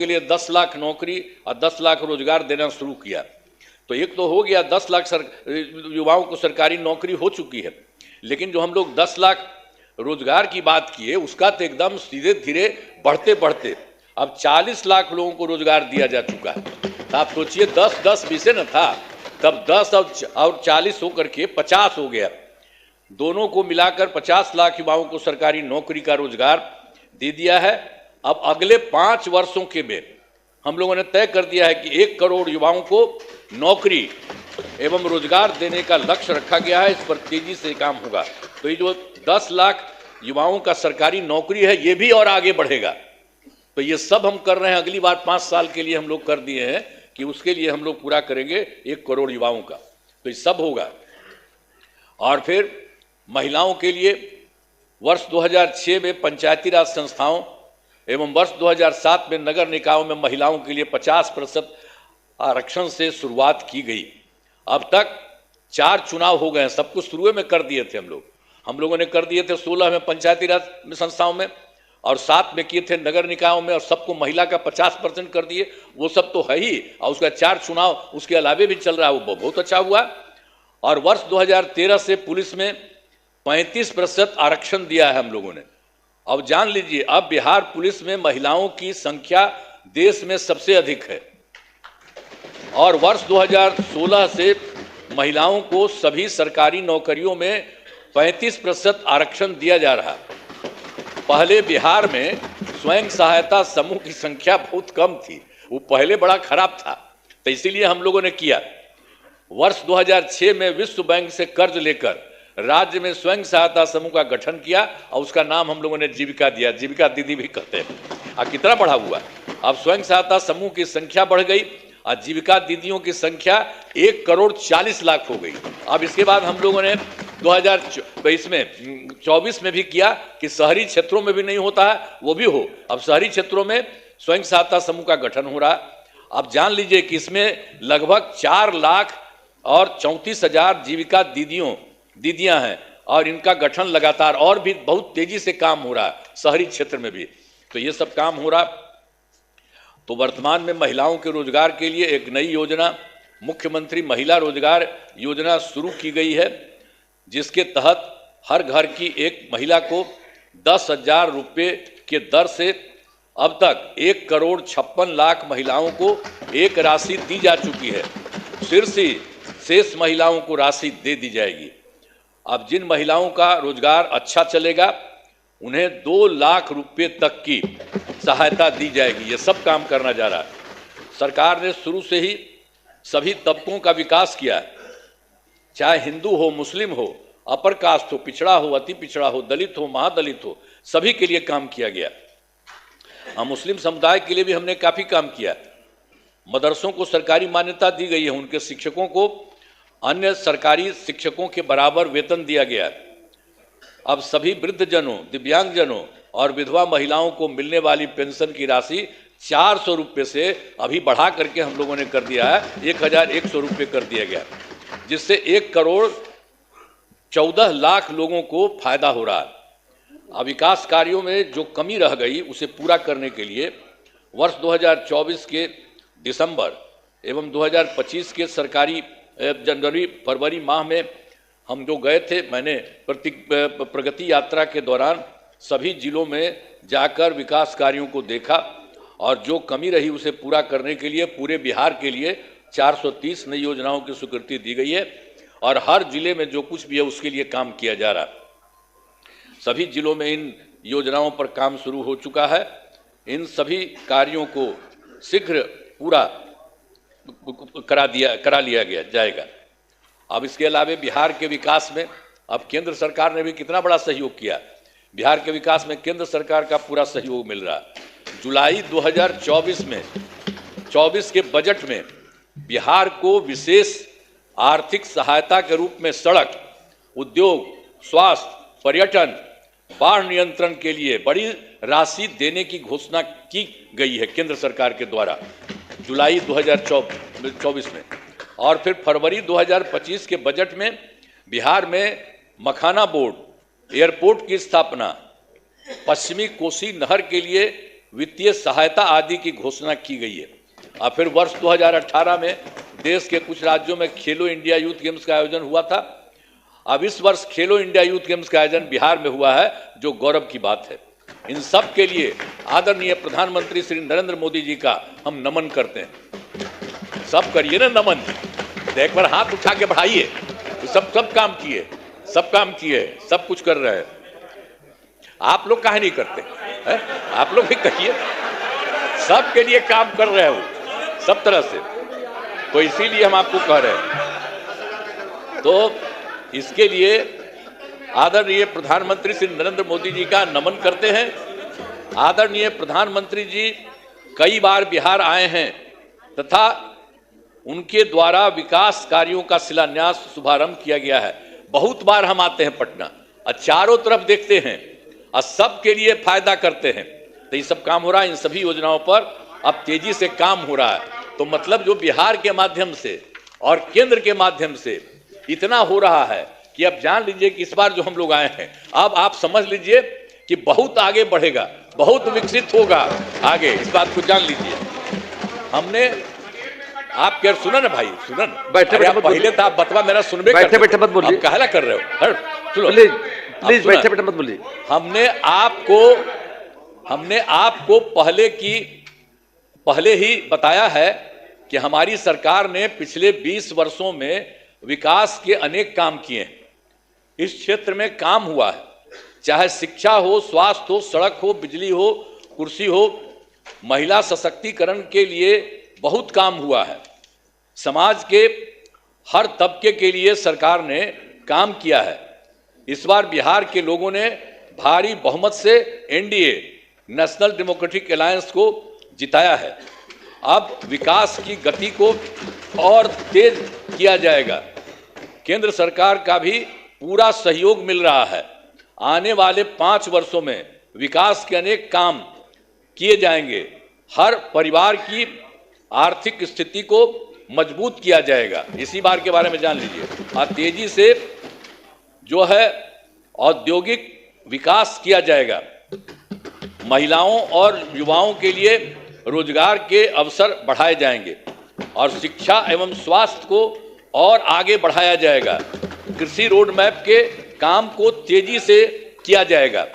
के लिए 10 लाख नौकरी और 10 लाख रोजगार देना शुरू किया। तो एक तो हो गया 10 लाख युवाओं को सरकारी नौकरी हो चुकी है, लेकिन जो हम लोग 10 लाख रोजगार की बात किए उसका तो एकदम सीधे धीरे बढ़ते बढ़ते अब 40 लाख लोगों को रोजगार दिया जा चुका है। तो आप सोचिए 10-10 विषय न था, तब 10 और 40 होकर के 50 हो गया। दोनों को मिलाकर 50 लाख युवाओं को सरकारी नौकरी का रोजगार दे दिया है। अब अगले 5 वर्षों के में हम लोगों ने तय कर दिया है कि 1 करोड़ युवाओं को नौकरी एवं रोजगार देने का लक्ष्य रखा गया है। इस पर तेजी से काम होगा। तो ये जो 10 लाख युवाओं का सरकारी नौकरी है ये भी और आगे बढ़ेगा। तो ये सब हम कर रहे हैं। अगली बार 5 साल के लिए हम लोग कर दिए हैं कि उसके लिए हम लोग पूरा करेंगे 1 करोड़ युवाओं का। तो ये सब होगा। और फिर महिलाओं के लिए वर्ष 2006 में पंचायती राज संस्थाओं एवं वर्ष 2007 में नगर निकायों में महिलाओं के लिए 50% आरक्षण से शुरुआत की गई। अब तक 4 चुनाव हो गए हैं। सब कुछ शुरू में कर दिए थे हम लोगों ने कर दिए थे 16 में पंचायती राज संस्थाओं में और 7 में किए थे नगर निकायों में, और सबको महिला का 50% कर दिए। वो सब तो है ही, और उसका 4 चुनाव उसके अलावे भी चल रहा है, वो बहुत अच्छा हुआ। और वर्ष 2013 से पुलिस में 35% आरक्षण दिया है हम लोगों ने। अब जान लीजिए, अब बिहार पुलिस में महिलाओं की संख्या देश में सबसे अधिक है। और वर्ष 2016 से महिलाओं को सभी सरकारी नौकरियों में 35% आरक्षण दिया जा रहा है। पहले बिहार में स्वयं सहायता समूह की संख्या बहुत कम थी, वो पहले बड़ा खराब था, तो इसीलिए हम लोगों ने किया। वर्ष 2006 में विश्व बैंक से कर्ज लेकर राज्य में स्वयं सहायता समूह का गठन किया और उसका नाम हम लोगों ने जीविका दिया। जीविका दीदी भी कहते हैं। और कितना बढ़ा हुआ, अब स्वयं सहायता समूह की संख्या बढ़ गई और जीविका दीदियों की संख्या 1 करोड़ 40 लाख हो गई। अब इसके बाद हम लोगों ने 2024 में भी किया कि शहरी क्षेत्रों में भी नहीं होता है वो भी हो। अब शहरी क्षेत्रों में स्वयं सहायता समूह का गठन हो रहा। अब जान लीजिए कि इसमें लगभग 4 लाख और 34,000 जीविका दीदियां हैं और इनका गठन लगातार और भी बहुत तेजी से काम हो रहा है शहरी क्षेत्र में भी। तो ये सब काम हो रहा। तो वर्तमान में महिलाओं के रोजगार के लिए एक नई योजना मुख्यमंत्री महिला रोजगार योजना शुरू की गई है, जिसके तहत हर घर की एक महिला को 10,000 रुपये के दर से अब तक 1 करोड़ 56 लाख महिलाओं को एक राशि दी जा चुकी है। शेष महिलाओं को राशि दे दी जाएगी। अब जिन महिलाओं का रोजगार अच्छा चलेगा उन्हें 2 लाख रुपये तक की सहायता दी जाएगी। ये सब काम करना जा रहा है। सरकार ने शुरू से ही सभी तबकों का विकास किया है, चाहे हिंदू हो, मुस्लिम हो, अपर कास्ट हो, पिछड़ा हो, अति पिछड़ा हो, दलित हो, महादलित हो, सभी के लिए काम किया गया। मुस्लिम समुदाय के लिए भी हमने काफी काम किया। मदरसों को सरकारी मान्यता दी गई है, उनके शिक्षकों को अन्य सरकारी शिक्षकों के बराबर वेतन दिया गया। अब सभी वृद्धजनों, दिव्यांगजनों और विधवा महिलाओं को मिलने वाली पेंशन की राशि 400 रुपये से अभी बढ़ा करके हम लोगों ने कर दिया है 1,100 रुपये कर दिया गया, जिससे 1 करोड़ 14 लाख लोगों को फायदा हो रहा है। अब विकास कार्यों में जो कमी रह गई उसे पूरा करने के लिए वर्ष 2024 के दिसंबर एवं 2025 के सरकारी जनवरी फरवरी माह में हम जो गए थे, मैंने प्रगति यात्रा के दौरान सभी जिलों में जाकर विकास कार्यों को देखा और जो कमी रही उसे पूरा करने के लिए पूरे बिहार के लिए 430 नई योजनाओं की स्वीकृति दी गई है और हर जिले में जो कुछ भी है उसके लिए काम किया जा रहा है। सभी जिलों में इन योजनाओं पर काम शुरू हो चुका है। इन सभी कार्यों को शीघ्र पूरा करा लिया जाएगा। अब इसके अलावा बिहार के विकास में अब केंद्र सरकार ने भी कितना बड़ा सहयोग किया। बिहार के विकास में केंद्र सरकार का पूरा सहयोग मिल रहा है। जुलाई 2024 के बजट में बिहार को विशेष आर्थिक सहायता के रूप में सड़क, उद्योग, स्वास्थ्य, पर्यटन, बाढ़ नियंत्रण के लिए बड़ी राशि देने की घोषणा की गई है केंद्र सरकार के द्वारा जुलाई 2024 में। और फिर फरवरी 2025 के बजट में बिहार में मखाना बोर्ड, एयरपोर्ट की स्थापना, पश्चिमी कोसी नहर के लिए वित्तीय सहायता आदि की घोषणा की गई है। और फिर वर्ष 2018 में देश के कुछ राज्यों में खेलो इंडिया यूथ गेम्स का आयोजन हुआ था। अब इस वर्ष खेलो इंडिया यूथ गेम्स का आयोजन बिहार में हुआ है, जो गौरव की बात है। इन सब के लिए आदरणीय प्रधानमंत्री श्री नरेंद्र मोदी जी का हम नमन करते हैं। सब करिए ना नमन, एक बार हाथ उठा के बढ़ाइए। सब काम किए, सब कुछ कर रहे हैं। आप लोग काहे नहीं करते है? आप लोग भी कहिए, सबके लिए काम कर रहे हो सब तरह से, तो इसीलिए हम आपको कह रहे हैं। तो इसके लिए आदरणीय प्रधानमंत्री श्री नरेंद्र मोदी जी का नमन करते हैं। आदरणीय प्रधानमंत्री जी कई बार बिहार आए हैं तथा उनके द्वारा विकास कार्यों का शिलान्यास शुभारंभ किया गया है। बहुत बार हम आते हैं पटना और चारों तरफ देखते हैं और सबके लिए फायदा करते हैं। तो ये सब काम हो रहा है, इन सभी योजनाओं पर अब तेजी से काम हो रहा है। तो मतलब जो बिहार के माध्यम से और केंद्र के माध्यम से इतना हो रहा है कि अब जान लीजिए कि इस बार जो हम लोग आए हैं, अब आप समझ लीजिए कि बहुत आगे बढ़ेगा, बहुत विकसित होगा आगे, इस बात को जान लीजिए। हमने आप क्या सुना ना भाई, सुना ना, बैठे आप पहले तो आप बतवा मेरा सुनबे, बैठे मत बोलिए, आप कहला कर रहे हो, सुनो प्लीज बैठे मत बोलिए। हमने आपको पहले ही बताया है कि हमारी सरकार ने पिछले 20 वर्षों में विकास के अनेक काम किए हैं। इस क्षेत्र में काम हुआ है, चाहे शिक्षा हो, स्वास्थ्य हो, सड़क हो, बिजली हो, कृषि हो, महिला सशक्तिकरण के लिए बहुत काम हुआ है। समाज के हर तबके के लिए सरकार ने काम किया है। इस बार बिहार के लोगों ने भारी बहुमत से एनडीए नेशनल डेमोक्रेटिक अलायंस को जिताया है। अब विकास की गति को और तेज किया जाएगा। केंद्र सरकार का भी पूरा सहयोग मिल रहा है। आने वाले 5 वर्षों में विकास के अनेक काम किए जाएंगे। हर परिवार की आर्थिक स्थिति को मजबूत किया जाएगा। इसी बार के बारे में जान लीजिए। और तेजी से जो है औद्योगिक विकास किया जाएगा। महिलाओं और युवाओं के लिए रोजगार के अवसर बढ़ाए जाएंगे और शिक्षा एवं स्वास्थ्य को और आगे बढ़ाया जाएगा। कृषि रोड मैप के काम को तेजी से किया जाएगा।